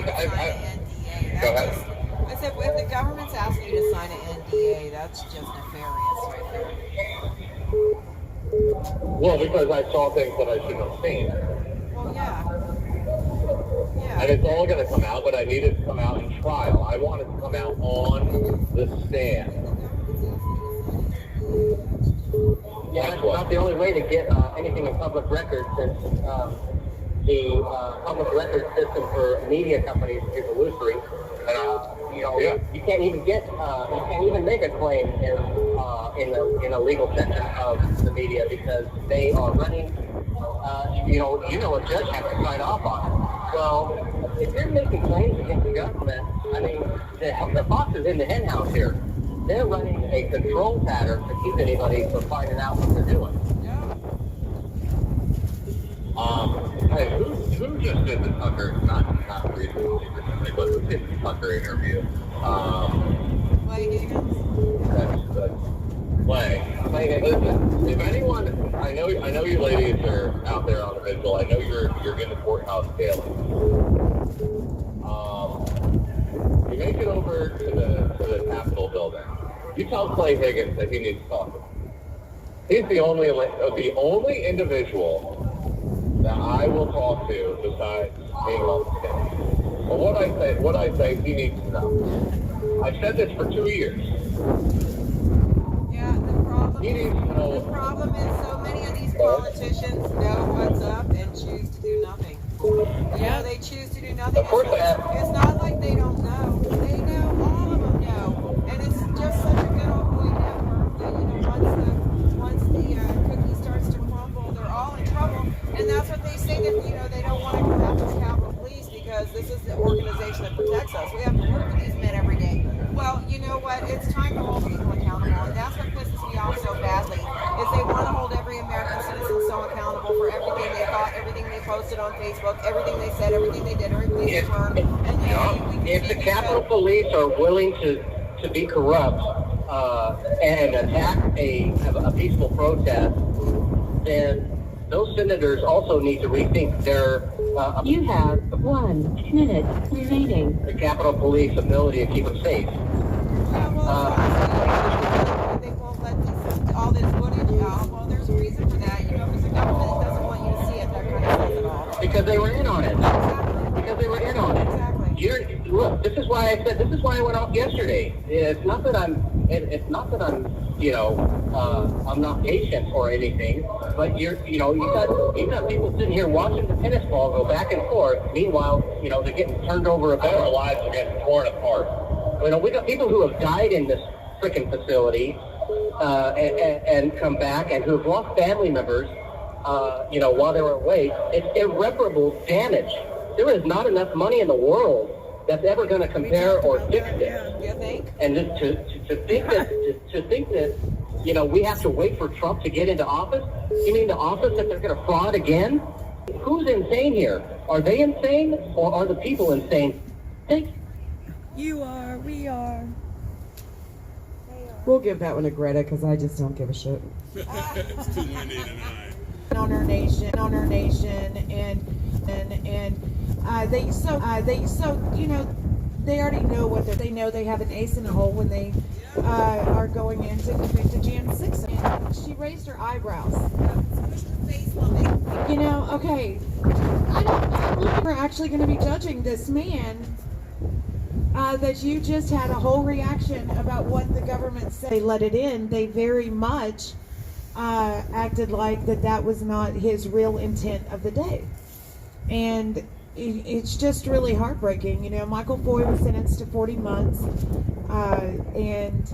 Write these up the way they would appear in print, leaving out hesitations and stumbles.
Go ahead. I said, if the government's asking you to sign an NDA, that's just nefarious right there. Well, because I saw things that I shouldn't have seen. Well, yeah. And it's all going to come out, but I need it to come out in trial. I want it to come out on the stand. Yeah, that's not the only way to get anything in public record, since the public record system for media companies is illusory. You can't even get, you can't even make a claim in a legal section of the media, because they are running. A judge has to sign off on it. Well, if you're making claims against the government, I mean, the fox is in the hen house here. They're running a control pattern to keep anybody from finding out what they're doing. Hey, who just did the Tucker? Not recently, but who did the Tucker interview? Clay Higgins. Clay. Listen, if anyone, I know you ladies are out there on the Vigil. I know you're in the courthouse daily. You make it over to the Capitol building. You tell Clay Higgins that he needs to talk to him. He's the only individual that I will talk to besides being on the stand. But what I say, he needs to know. I've said this for 2 years. Yeah, the problem is so many of these politicians know what's up and choose to do nothing. They choose to do nothing. Of course, it's not like they don't know. They know, all of them know. And it's just such a good old boy network that, once the cookie starts to crumble, they're all in trouble. And that's what they say, that, they don't want to come after the Capitol Police because this is the organization that protects us. We have to work with these men every day. Well, you know what? It's time to hold people accountable. And that's what pisses me off so badly, is they want to hold every American citizen so accountable for everything they thought, everything they posted on Facebook, everything they said, everything they did, everything they turned. If the Capitol Police are willing to be corrupt and attack a peaceful protest, then those senators also need to rethink their... you have 1 minute remaining. The Capitol Police ability to keep them safe. They won't let all this footage out. Well, there's a reason for that. Because the government doesn't want you to see it. That kind of says it all. Because they were in on it. Exactly. Because they were in on it. Exactly. Look, this is why I went off yesterday. It's not that I'm I'm not patient or anything, but you got people sitting here watching the tennis ball go back and forth. Meanwhile, they're getting turned over a bed. Our lives are getting torn apart. We got people who have died in this frickin' facility and come back, and who have lost family members, while they were away. It's irreparable damage. There is not enough money in the world that's ever going to compare or fix this. You think? And to think that we have to wait for Trump to get into office. You mean the office that they're going to fraud again? Who's insane here? Are they insane, or are the people insane? You are. We are. We'll give that one to Greta, because I just don't give a shit. It's too windy tonight. On our nation, and they already know they know they have an ace in the hole when they are going in to convict a Jan 6. And she raised her eyebrows. Okay, I don't know. We're actually going to be judging this man that you just had a whole reaction about what the government said. They let it in. They very much acted like that was not his real intent of the day. And it's just really heartbreaking. Michael Foy was sentenced to 40 months, and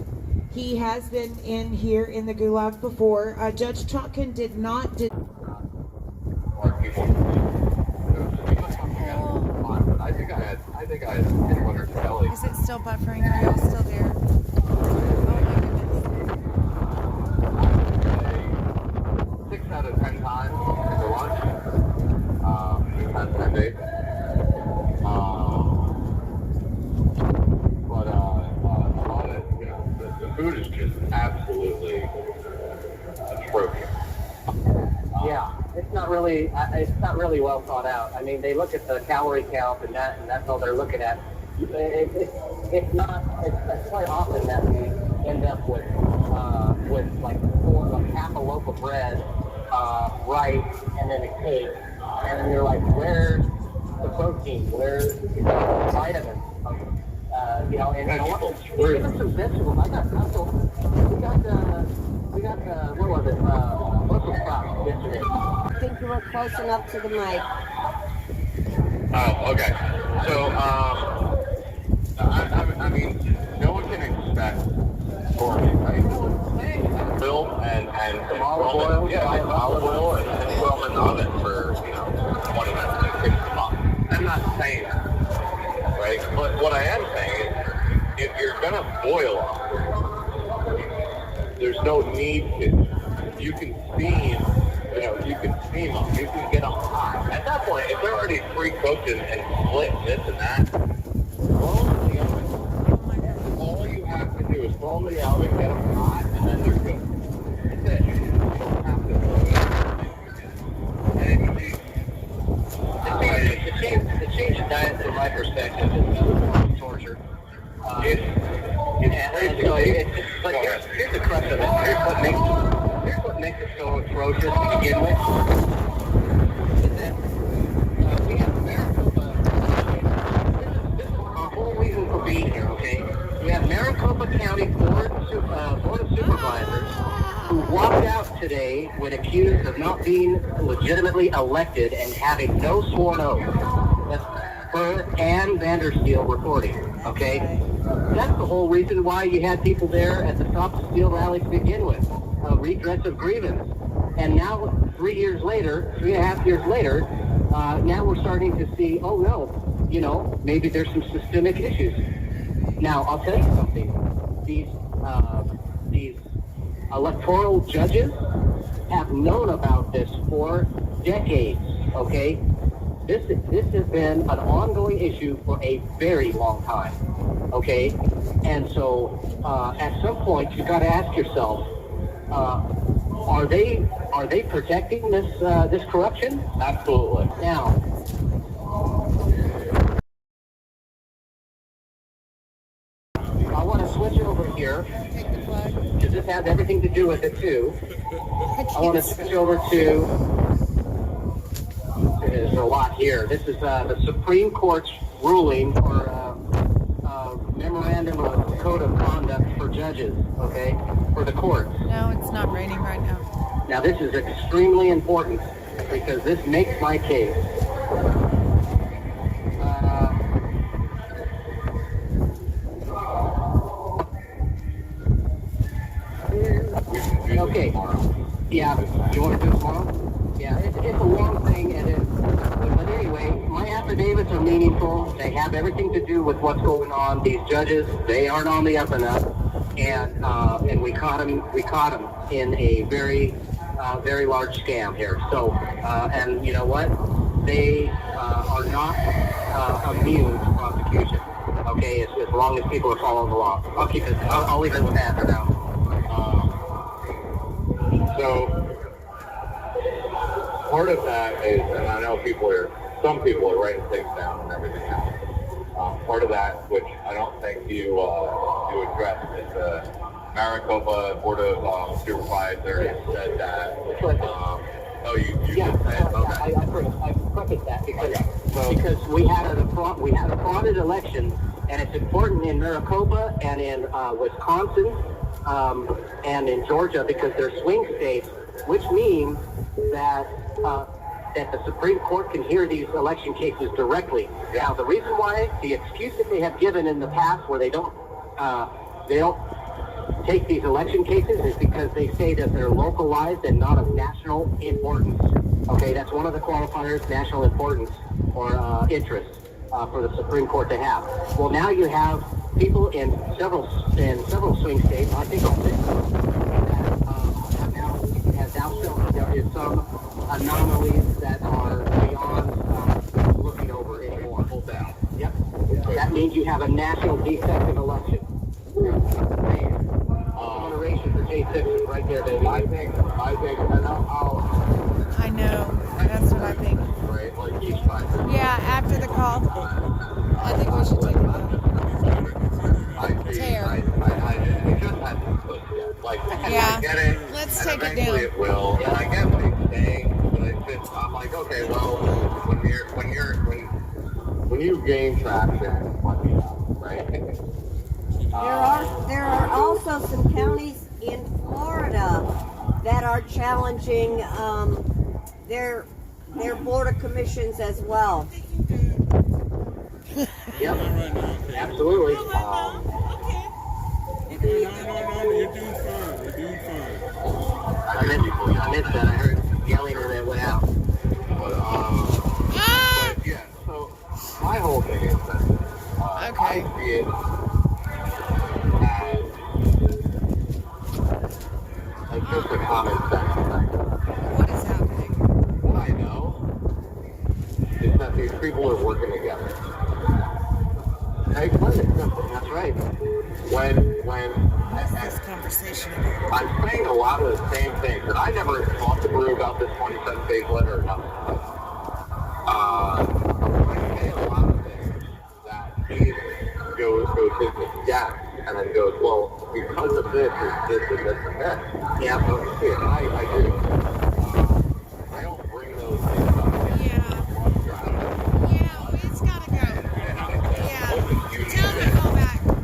he has been in here in the gulag before. Judge Chotkin did not... I think I had anyone or Kelly. Is it still buffering? Are y'all still there? Oh my goodness. 6 out of 10 times for lunch. We've had 10 days. But a lot of, the food is just absolutely atrocious. Yeah, it's not really it's not really well thought out. I mean, they look at the calorie count and that's all they're looking at. It's quite often that we end up with like half a loaf of bread, rice, and then a cake, and then you're like, where's the protein? Where's the vitamins? You know, and even some vegetables. We got what was it? Brussels sprouts yesterday. I think you were close enough to the mic. Oh, okay. So, I mean, no one can expect gourmet, right? Bill and some olive oil. Yeah, olive oil and throw them in the oven for, 20 minutes and fix them up. I'm not saying that, right? But what I am saying is, if you're gonna boil them, there's no need to. You can steam, you can steam them, you can get them hot. At that point, if they're already pre-cooked and split this and that, throw them in the oven. All you have to do is throw them in the oven, get them hot, and then they're good. That's it. You don't have to throw it. And to change the diet from my perspective is torture. But here's the crux of it. Here's what makes it so atrocious to begin with. Is that we have Maricopa. This is our whole reason for being here. Okay, we have Maricopa County Board of Supervisors who walked out today when accused of not being legitimately elected and having no sworn oath. That's per Ann Vandersteel reporting. Okay. That's the whole reason why you had people there at the Stop the Steal rally to begin with, a redress of grievance. And now, 3 years later, 3.5 years later, now we're starting to see, oh no, maybe there's some systemic issues. Now, I'll tell you something. These electoral judges have known about this for decades, okay? This has been an ongoing issue for a very long time. Okay, and so at some point you got to ask yourself, are they protecting this corruption? Absolutely. Now, I want to switch over here because this has everything to do with it too. I want to switch over to. There's a lot here. This is the Supreme Court's ruling for. Memorandum of Code of Conduct for judges, okay, for the courts. No, it's not raining right now. Now this is extremely important because this makes my case. Okay. Yeah, you want to do it tomorrow? Yeah, it's a long thing, but anyway, my affidavits are meaningful. They have everything to do with what's going on. These judges, they aren't on the up and up, and we caught them in a very large scam here. So, and you know what? They are not immune to prosecution. Okay, as long as people are following the law. I'll leave it with that for now. So part of that is, and I know some people are writing things down and everything else. Part of that, which I don't think you addressed, is the Maricopa Board of Supervisors said that. You did say it? Okay. I prefaced that because we had a frauded election, and it's important in Maricopa and in Wisconsin and in Georgia because they're swing states, which means that the Supreme Court can hear these election cases directly. Now, the reason why, the excuse that they have given in the past where they don't take these election cases is because they say that they're localized and not of national importance. Okay, that's one of the qualifiers, national importance or interest for the Supreme Court to have. Well, now you have people in several swing states, I think all 6 of them, that have now shown that there is some anomalies that are beyond looking over anymore. Hold down. Yep. That means you have a national defective election. Moderation for J6 is right there, baby. I think, and I'll I know. That's what I think. Right? Like he's fine. Yeah, after the call, I think we should take it down. Tear. It just hasn't clicked yet. Like, Yeah. I get it. Let's and take it eventually down. it will. And I get what he's saying, but it's just, I'm like, okay, well, when you gain traction, let me know, right? There are also some counties in Florida that are challenging their board of commissions as well. Yep, Right now, okay. absolutely. No, you're doing fine. You're doing fine. I missed that. I heard yelling and it went out. But yeah, so my whole thing is that Okay. I see it as just a common sense thing. What is happening? What I know is that these people are working together. I explained it simply, that's right. What's this conversation about? I'm saying a lot of the same things, and I never talked to Brew about this 27-page letter or nothing. I'm saying a lot of things that he goes business depth and then goes, well, because of this, is this, and this, and this. Yeah. So, yeah, I agree